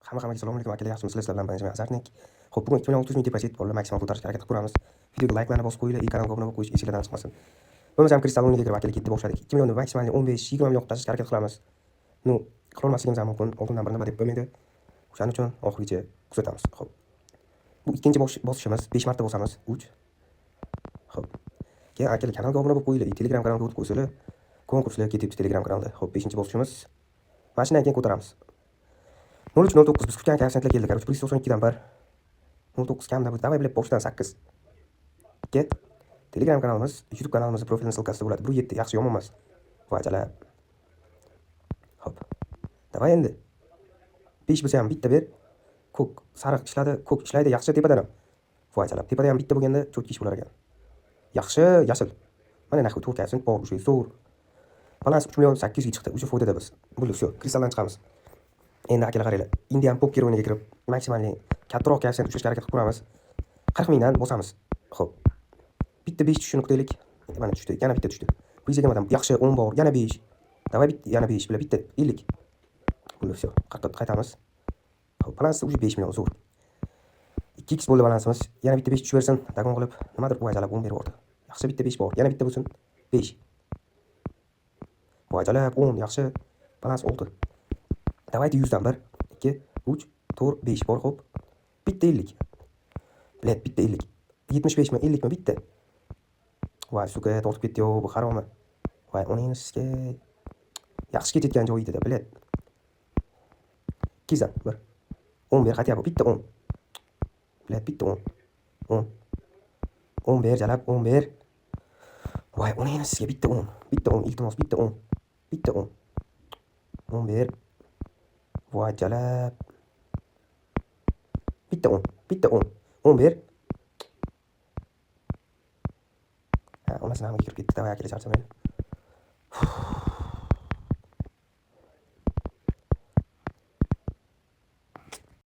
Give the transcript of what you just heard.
Hammaga assalomu alaykum akalar, yaxshimisizlar? Sizlar bilan Benjamin Azarnik. Xo'p, bugun 2600 ming tepasiga yetib qoldi. Maksimal ko'tarishga harakat qilib ko'ramiz. Videoga like'larni bosib qo'yinglar, kanalga obuna bo'lib qo'yish esingizdan chiqmasin. Bo'lmasam Kristaloniga kirib akalar ketdi boshladik. 2 millionni maksimal 15-20 million ko'tarishga harakat qilamiz. Nu, qilolmasligimiz ham mumkin. Oldindan bir nima deb bo'lmaydi. O'shaning uchun oxirigacha kuzatamiz. Xo'p. Bu ikkinchi bosishimiz 5 marta bosamiz. 3. Xo'p. Keyin akalar kanalga obuna bo'lib qo'yinglar, Telegram kanaliga o'tib qo'ysanglar, konkurslar ketyapti Telegram kanalda. Xo'p, 5-bosishimiz. Mana shundan keyin ko'taramiz. 0309 biz kutgan koeffitsiyentlar keldi. Короче, 192 dan 1. 09 kamda bu. Davay bilib boshdan 8. Ket. Telegram kanalimiz, YouTube kanalimiz profilning ссылкасida bo'ladi. Bu 7 yaxshi yomon emas. Foydalar. Hop. Davay endi. 5 bo'lsa ham bitta ber. Ko'k, sariq ishladi, ko'k ishlaydi, yaxshi tepadan ham. Foydalar. Tepada ham bitta bo'lganda cho'tki ish bo'lar ekan. Yaxshi, yashil. Mana naxu 4 koeffitsient bor, o'sha zo'r. Balans 3 million 800 ga chiqdi. O'sha foydada biz. Bo'ldi, все. Kristaldan chiqamiz. Endi akalar qaranglar. Indian poker o'yiniga kirib, maksimalni kattaroq koeffitsient ushlashga harakat qilib ko'ramiz. 40 mingdan bosamiz. Xo'p. Bitta 5 tushishini kutaylik. Mana tushdi, yana bitta tushdi. 120 dan yaxshi 10 bor, yana 5. Davay bitta, yana 5 bilan bitta 50. Bo'ldi, все. Qaytamiz. Xo'p, balans уже 5 million zo'r. 2x bo'ldi balansimiz. Yana bitta 5 tushaversin. Dagon qilib, nimadir bo'yjalab 10 berib yubordi. Yaxshi bitta 5 bor, yana bitta bo'lsin. 5. Bo'yjalab 10, yaxshi. Balans 6. Davaydi 100 dan 1, 2, 3, 4, 5 bor, xo'p. Bitta 50. Bilet, bitta 50. 75 mi, 50 mi bitta? Voy, suka, tortib ketdi-yu, bu harommi? Voy, uning sizga yaxshi ketayotgan joyi edi-da, bilet. 2 dan 1. 10 ber, qaytayapti, bitta 10. Bilet, bitta 10. 10. 10 ber, jalab, 10 ber. Voy, uning sizga bitta 10. Bitta 10, iltimos, bitta 10. Bitta 10. 10 ber. Voy, jalab. Bitta 10. Bitta 10. 10 ber. Ha, onasini ham kirib ketdi. Davay akalar, charchamaydi.